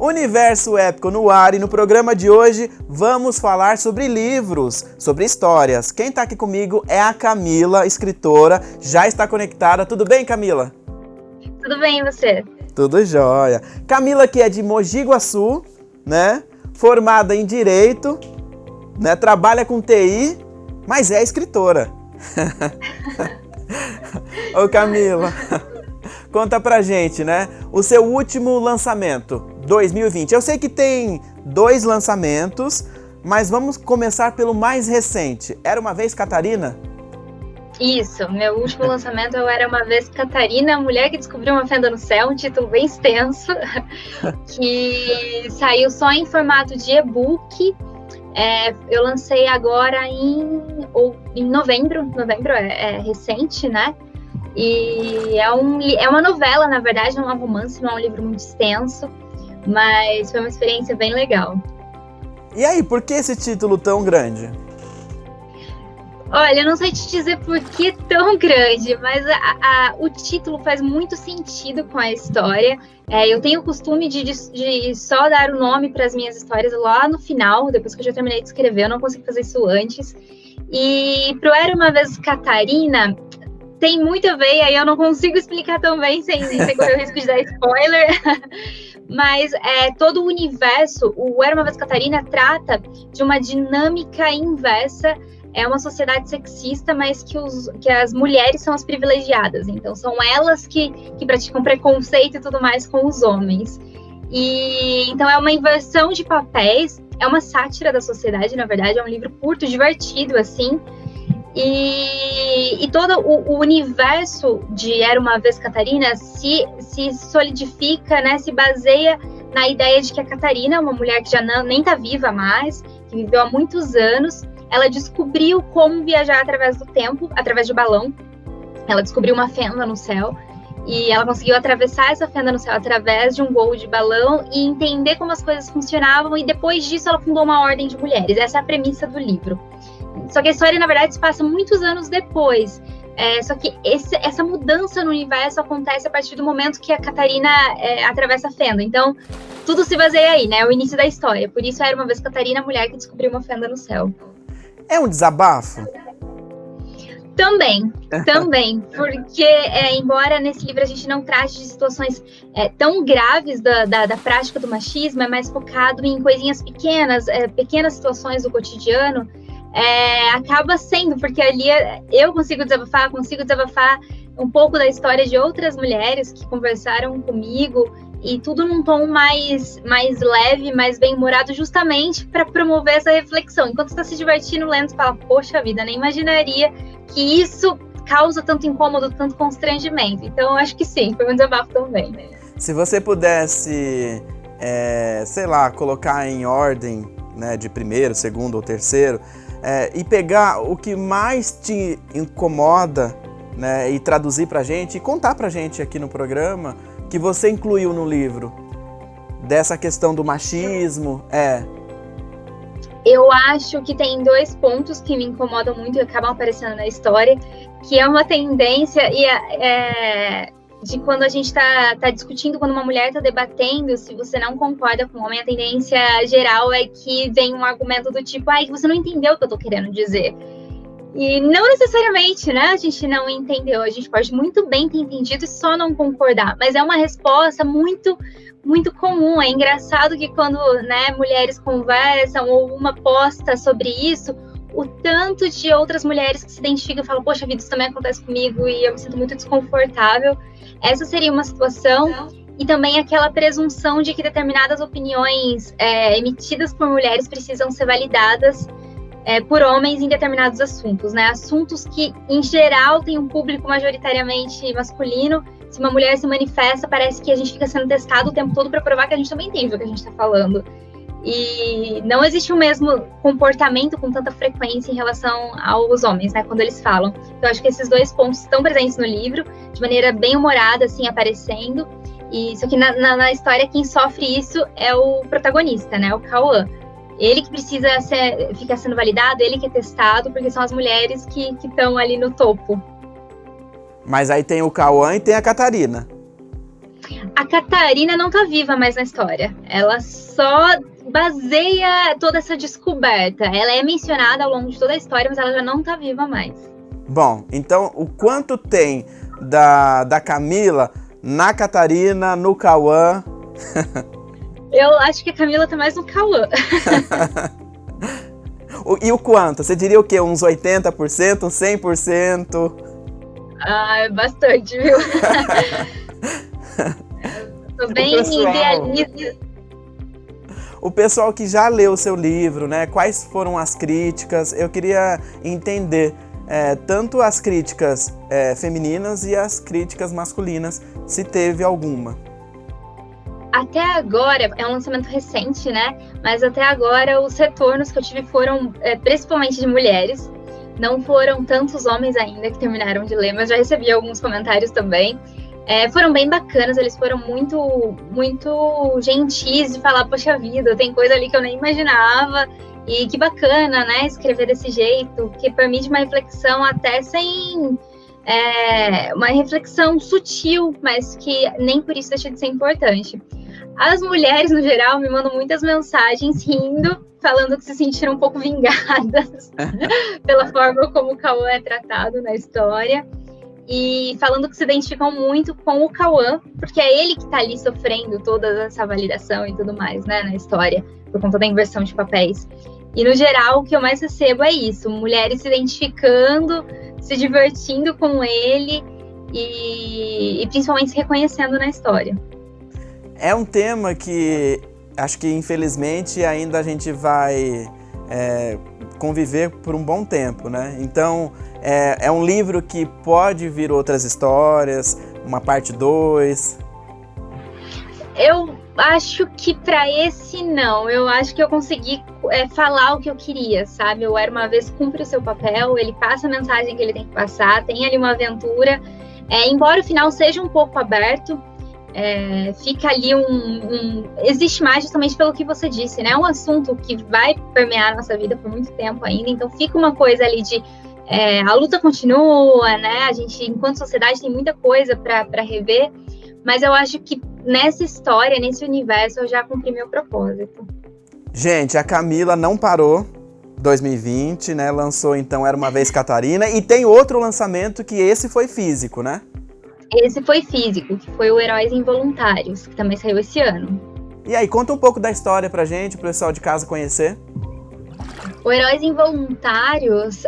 Universo Épico no ar, e no programa de hoje vamos falar sobre livros, sobre histórias. Quem tá aqui comigo é a Camila, escritora, já está conectada. Tudo bem, Camila? Tudo bem, e você? Tudo jóia. Camila, que é de Mogi Guaçu, né? Formada em Direito, né? Trabalha com TI, mas é escritora. Ô Camila, conta pra gente, né? O seu último lançamento, 2020. Eu sei que tem 2 lançamentos, mas vamos começar pelo mais recente. Era uma vez Catarina? Isso, meu último lançamento eu Era Uma Vez Catarina, a Mulher que Descobriu uma Fenda no Céu, um título bem extenso, que saiu só em formato de e-book. Eu lancei agora em novembro é recente, né? E é uma novela, na verdade, não é um romance, não é um livro muito extenso, mas foi uma experiência bem legal. E aí, por que esse título tão grande? Olha, eu não sei te dizer por que tão grande, mas o título faz muito sentido com a história. Eu tenho o costume de só dar o nome para as minhas histórias lá no final, depois que eu já terminei de escrever, eu não consigo fazer isso antes. E pro Era Uma Vez Catarina, tem muito a ver, aí eu não consigo explicar tão bem sem correr o risco de dar spoiler. Mas todo o universo, o Era Uma Vez Catarina trata de uma dinâmica inversa. É uma sociedade sexista, mas que as mulheres são as privilegiadas. Então, são elas que praticam preconceito e tudo mais com os homens. Então, é uma inversão de papéis, é uma sátira da sociedade, na verdade. É um livro curto, divertido, assim. E todo o universo de Era Uma Vez Catarina se solidifica, né, se baseia na ideia de que a Catarina, uma mulher que já nem está viva mais, que viveu há muitos anos, ela descobriu como viajar através do tempo, através de balão. Ela descobriu uma fenda no céu e ela conseguiu atravessar essa fenda no céu através de um voo de balão e entender como as coisas funcionavam, e depois disso ela fundou uma ordem de mulheres. Essa é a premissa do livro. Só que a história, na verdade, se passa muitos anos depois. Só que essa mudança no universo acontece a partir do momento que a Catarina atravessa a fenda. Então, tudo se baseia aí, né? É o início da história. Por isso, Era Uma Vez Catarina, a mulher que descobriu uma fenda no céu. É um desabafo? Também, porque embora nesse livro a gente não trate de situações tão graves da prática do machismo, é mais focado em coisinhas pequenas, pequenas situações do cotidiano, acaba sendo, porque ali eu consigo desabafar um pouco da história de outras mulheres que conversaram comigo, e tudo num tom mais leve, mais bem-humorado, justamente para promover essa reflexão. Enquanto você está se divertindo lendo, você fala, poxa vida, nem imaginaria que isso causa tanto incômodo, tanto constrangimento. Então, eu acho que sim, foi um desabafo também. Se você pudesse, sei lá, colocar em ordem, né, de primeiro, segundo ou terceiro, e pegar o que mais te incomoda, né, e traduzir pra gente, e contar pra gente aqui no programa, que você incluiu no livro, dessa questão do machismo, Eu acho que tem 2 pontos que me incomodam muito e acabam aparecendo na história, que é uma tendência de quando a gente está discutindo, quando uma mulher está debatendo, se você não concorda com o homem, a tendência geral é que vem um argumento do tipo, que você não entendeu o que eu estou querendo dizer. E não necessariamente, né, a gente não entendeu, a gente pode muito bem ter entendido e só não concordar, mas é uma resposta muito, muito comum. É engraçado que quando, né, mulheres conversam ou uma posta sobre isso, o tanto de outras mulheres que se identificam e falam, poxa vida, isso também acontece comigo e eu me sinto muito desconfortável. Essa seria uma situação. E também aquela presunção de que determinadas opiniões emitidas por mulheres precisam ser validadas por homens em determinados assuntos, né? Assuntos que, em geral, têm um público majoritariamente masculino. Se uma mulher se manifesta, parece que a gente fica sendo testado o tempo todo para provar que a gente também entende o que a gente está falando. E não existe o mesmo comportamento com tanta frequência em relação aos homens, né? Quando eles falam. Então, acho que esses 2 pontos estão presentes no livro, de maneira bem humorada, assim, aparecendo. E só que na história, quem sofre isso é o protagonista, né? O Cauã. Ele que precisa ficar sendo validado, ele que é testado, porque são as mulheres que estão ali no topo. Mas aí tem o Cauã e tem a Catarina. A Catarina não tá viva mais na história. Ela só baseia toda essa descoberta. Ela é mencionada ao longo de toda a história, mas ela já não tá viva mais. Bom, então o quanto tem da Camila na Catarina, no Cauã? Eu acho que a Camila tá mais no Cauã. E o quanto? Você diria o quê? Uns 80%, uns 100%? Ah, é bastante, viu? Tô bem idealista. O pessoal que já leu o seu livro, né? Quais foram as críticas? Eu queria entender tanto as críticas femininas e as críticas masculinas, se teve alguma. Até agora, é um lançamento recente, né? Mas até agora os retornos que eu tive foram principalmente de mulheres. Não foram tantos homens ainda que terminaram de ler, mas já recebi alguns comentários também. Foram bem bacanas, eles foram muito, muito gentis de falar, poxa vida, tem coisa ali que eu nem imaginava. E que bacana, né? Escrever desse jeito, que permite uma reflexão até sem... uma reflexão sutil, mas que nem por isso deixa de ser importante. As mulheres, no geral, me mandam muitas mensagens rindo, falando que se sentiram um pouco vingadas pela forma como o Cauã é tratado na história, e falando que se identificam muito com o Cauã, porque é ele que está ali sofrendo toda essa validação e tudo mais, né, na história, por conta da inversão de papéis. E, no geral, o que eu mais recebo é isso, mulheres se identificando, se divertindo com ele e principalmente se reconhecendo na história. É um tema que acho que, infelizmente, ainda a gente vai conviver por um bom tempo, né? Então, é um livro que pode vir outras histórias, uma parte 2. Eu acho que para esse não. Eu acho que eu consegui falar o que eu queria, sabe? O Era Uma Vez cumpre o seu papel, ele passa a mensagem que ele tem que passar, tem ali uma aventura. Embora o final seja um pouco aberto, fica ali existe mais justamente pelo que você disse, né? É um assunto que vai permear a nossa vida por muito tempo ainda, então fica uma coisa ali de a luta continua, né? A gente, enquanto sociedade, tem muita coisa para rever, mas eu acho que nessa história, nesse universo, eu já cumpri meu propósito. Gente, a Camila não parou. 2020, né? Lançou, então, Era Uma Vez Catarina. E tem outro lançamento que esse foi físico, né? Esse foi físico, que foi o Heróis Involuntários, que também saiu esse ano. E aí, conta um pouco da história pra gente, pro pessoal de casa conhecer. O Heróis Involuntários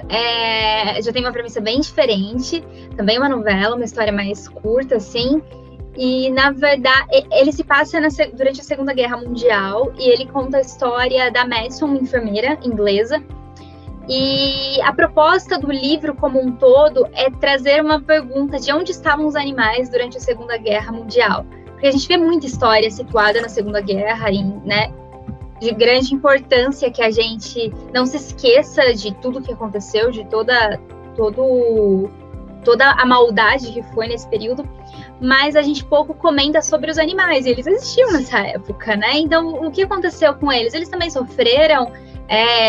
já tem uma premissa bem diferente. Também uma novela, uma história mais curta, assim. E, na verdade, ele se passa durante a Segunda Guerra Mundial e ele conta a história da Madison, uma enfermeira inglesa. E a proposta do livro como um todo é trazer uma pergunta de onde estavam os animais durante a Segunda Guerra Mundial. Porque a gente vê muita história situada na Segunda Guerra, né, de grande importância, que a gente não se esqueça de tudo que aconteceu, de toda a maldade que foi nesse período, mas a gente pouco comenta sobre os animais, e eles existiam nessa época, né? Então, o que aconteceu com eles? Eles também sofreram,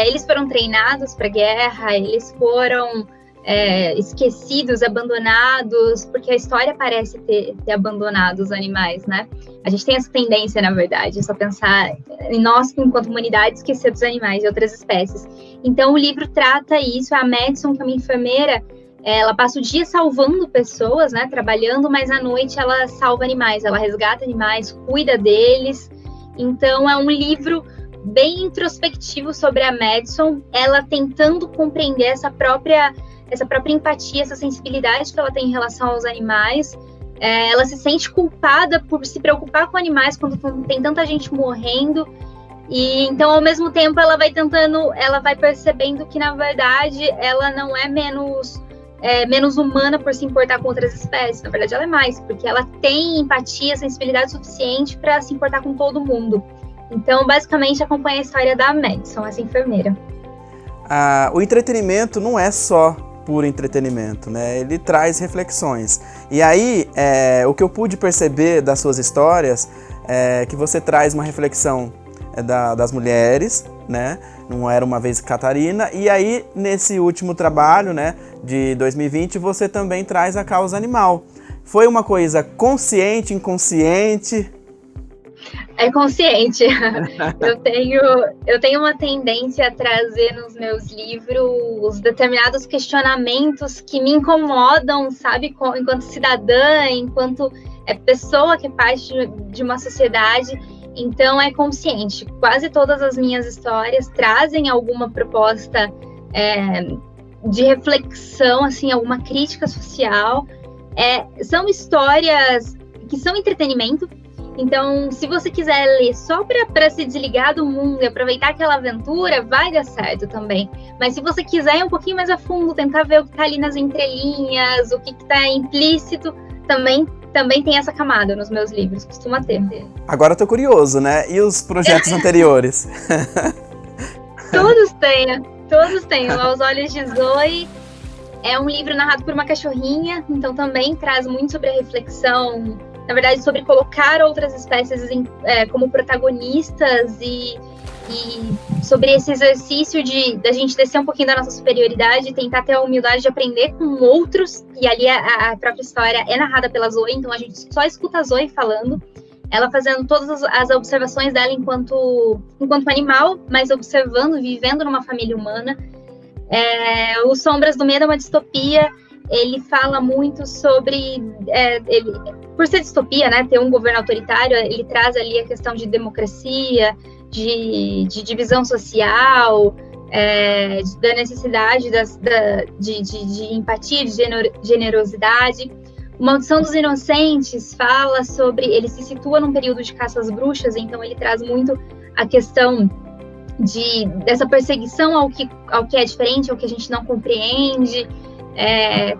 eles foram treinados para a guerra, eles foram esquecidos, abandonados, porque a história parece ter abandonado os animais, né? A gente tem essa tendência, na verdade, é só pensar em nós, enquanto humanidade, esquecer dos animais e outras espécies. Então, o livro trata isso. A Madison, que é uma enfermeira, ela passa o dia salvando pessoas, né, trabalhando, mas à noite ela salva animais, ela resgata animais, cuida deles. Então, é um livro bem introspectivo sobre a Madison, ela tentando compreender essa própria empatia, essa sensibilidade que ela tem em relação aos animais. Ela se sente culpada por se preocupar com animais quando tem tanta gente morrendo. E então, ao mesmo tempo, ela vai percebendo que, na verdade, ela não é menos humana por se importar com outras espécies. Na verdade, ela é mais, porque ela tem empatia, sensibilidade suficiente para se importar com todo mundo. Então, basicamente, acompanha a história da Madison, essa enfermeira. O entretenimento não é só puro entretenimento, né? Ele traz reflexões. E aí, o que eu pude perceber das suas histórias é que você traz uma reflexão das mulheres, né? Não Era Uma Vez Catarina. E aí, nesse último trabalho, né, de 2020, você também traz a causa animal. Foi uma coisa consciente, inconsciente? É consciente. Eu tenho uma tendência a trazer nos meus livros determinados questionamentos que me incomodam, sabe, enquanto cidadã, enquanto pessoa que é parte de uma sociedade. Então é consciente. Quase todas as minhas histórias trazem alguma proposta de reflexão, assim, alguma crítica social. São histórias que são entretenimento. Então, se você quiser ler só para se desligar do mundo e aproveitar aquela aventura, vai dar certo também. Mas se você quiser ir um pouquinho mais a fundo, tentar ver o que está ali nas entrelinhas, o que está implícito, também tem essa camada nos meus livros, costuma ter. Agora eu tô curioso, né? E os projetos anteriores? Todos têm. Aos Olhos de Zoe é um livro narrado por uma cachorrinha, então também traz muito sobre a reflexão, na verdade, sobre colocar outras espécies como protagonistas e sobre esse exercício da gente descer um pouquinho da nossa superioridade e tentar ter a humildade de aprender com outros. E ali a própria história é narrada pela Zoe, então a gente só escuta a Zoe falando, ela fazendo todas as observações dela enquanto animal, mas observando, vivendo numa família humana. O Sombras do Medo é uma distopia. Ele fala muito sobre, por ser distopia, né, ter um governo autoritário, ele traz ali a questão de democracia, de divisão social, da necessidade de empatia, de generosidade. O Maldição dos Inocentes fala sobre, ele se situa num período de caça às bruxas, então ele traz muito a questão dessa perseguição ao que é diferente, ao que a gente não compreende.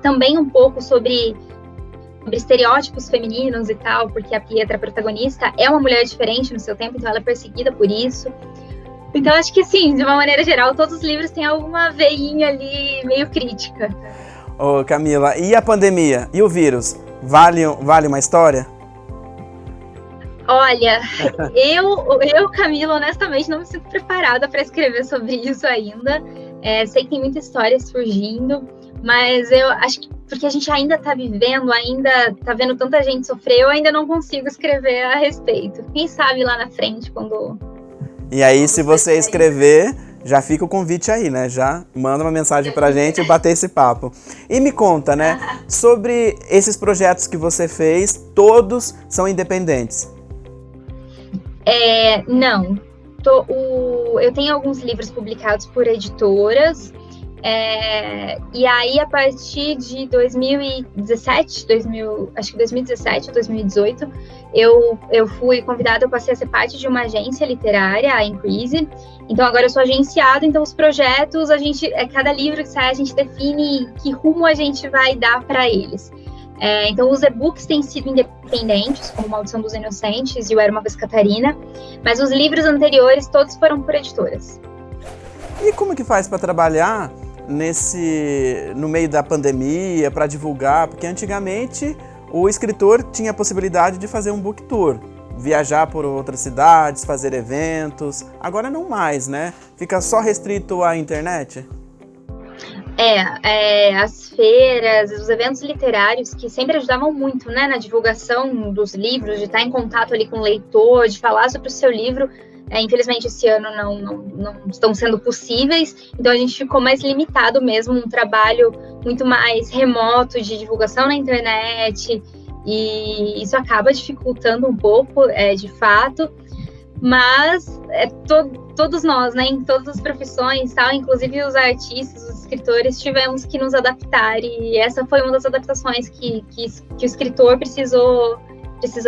Também um pouco sobre estereótipos femininos e tal, porque a Pietra, a protagonista, é uma mulher diferente no seu tempo, então ela é perseguida por isso. Então acho que sim, de uma maneira geral, todos os livros têm alguma veinha ali meio crítica. Ô Camila, e a pandemia? E o vírus? Vale uma história? Olha, Camila, honestamente, não me sinto preparada para escrever sobre isso ainda. Sei que tem muita história surgindo, mas eu acho que porque a gente ainda está vivendo, ainda está vendo tanta gente sofrer, eu ainda não consigo escrever a respeito. Quem sabe lá na frente, quando... E aí, se você escrever, já fica o convite aí, né? Já manda uma mensagem pra gente e bater esse papo. E me conta, né? Sobre esses projetos que você fez, todos são independentes? Não. Eu tenho alguns livros publicados por editoras, e aí a partir de 2017 ou 2018, eu fui convidada, eu passei a ser parte de uma agência literária, a Increase. Então agora eu sou agenciada, então os projetos, cada livro que sai, a gente define que rumo a gente vai dar para eles. Então os e-books têm sido independentes, como Maldição dos Inocentes e o Era Uma Vez Catarina, mas os livros anteriores todos foram por editoras. E como que faz para trabalhar no meio da pandemia, para divulgar? Porque antigamente o escritor tinha a possibilidade de fazer um book tour, viajar por outras cidades, fazer eventos. Agora não mais, né? Fica só restrito à internet? As feiras, os eventos literários que sempre ajudavam muito, né, na divulgação dos livros, de estar em contato ali com o leitor, de falar sobre o seu livro. Infelizmente, esse ano não estão sendo possíveis, então a gente ficou mais limitado mesmo, um trabalho muito mais remoto de divulgação na internet, e isso acaba dificultando um pouco, de fato, mas todos nós, né, em todas as profissões, tal, inclusive os artistas, os escritores, tivemos que nos adaptar, e essa foi uma das adaptações que o escritor precisou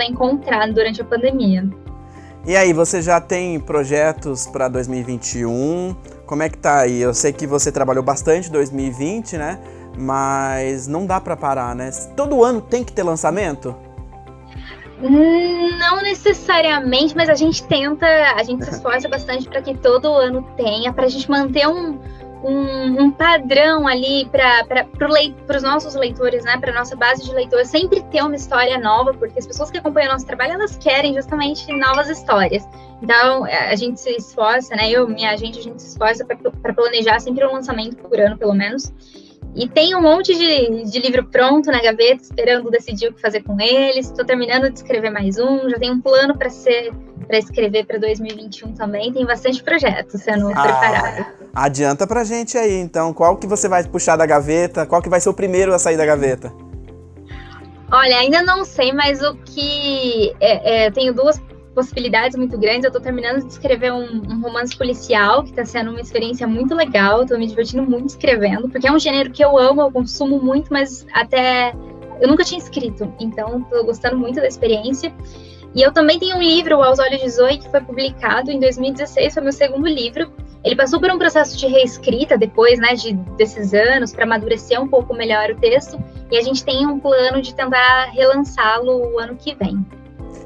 encontrar durante a pandemia. E aí, você já tem projetos para 2021? Como é que tá aí? Eu sei que você trabalhou bastante em 2020, né? Mas não dá para parar, né? Todo ano tem que ter lançamento? Não necessariamente, mas a gente se esforça bastante para que todo ano tenha, para a gente manter um padrão ali para os nossos leitores, né, para a nossa base de leitores, sempre ter uma história nova, porque as pessoas que acompanham o nosso trabalho, elas querem justamente novas histórias. Então, a gente se esforça, né, minha agente, a gente se esforça para planejar sempre um lançamento por ano, pelo menos. E tem um monte de livro pronto na gaveta, esperando decidir o que fazer com eles. Estou terminando de escrever mais um, já tenho um plano para escrever para 2021 também. Tem bastante projeto sendo preparado. Adianta pra gente aí, então, qual que você vai puxar da gaveta? Qual que vai ser o primeiro a sair da gaveta? Olha, ainda não sei, mas o que... tenho duas possibilidades muito grandes. Eu tô terminando de escrever um romance policial, que tá sendo uma experiência muito legal. Tô me divertindo muito escrevendo, porque é um gênero que eu amo, eu consumo muito, mas até eu nunca tinha escrito, então tô gostando muito da experiência. E eu também tenho um livro, Aos Olhos de Zoe, que foi publicado em 2016, foi meu segundo livro. Ele passou por um processo de reescrita depois, né, desses anos, para amadurecer um pouco melhor o texto, e a gente tem um plano de tentar relançá-lo o ano que vem.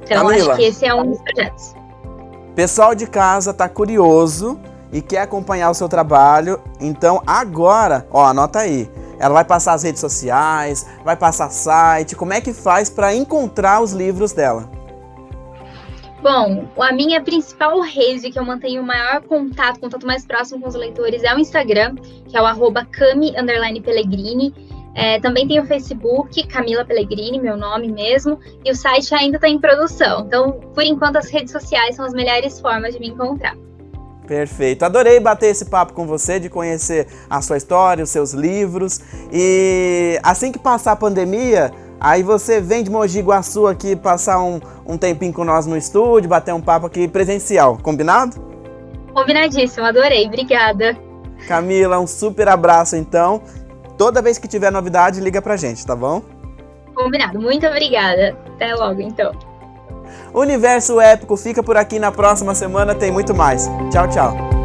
Então, Camila, acho que esse é um dos projetos. Pessoal de casa tá curioso e quer acompanhar o seu trabalho, então agora, anota aí. Ela vai passar as redes sociais, vai passar site, como é que faz para encontrar os livros dela? Bom, a minha principal rede que eu mantenho o maior contato mais próximo com os leitores é o Instagram, que é o @cami_pellegrini. Também tem o Facebook, Camila Pellegrini, meu nome mesmo, e o site ainda está em produção. Então, por enquanto, as redes sociais são as melhores formas de me encontrar. Perfeito. Adorei bater esse papo com você, de conhecer a sua história, os seus livros. E assim que passar a pandemia, aí você vem de Mogi Guaçu aqui passar um tempinho com nós no estúdio, bater um papo aqui presencial. Combinado? Combinadíssimo, adorei. Obrigada. Camila, um super abraço então. Toda vez que tiver novidade, liga pra gente, tá bom? Combinado. Muito obrigada. Até logo, então. O Universo Épico fica por aqui. Na próxima semana tem muito mais. Tchau, tchau.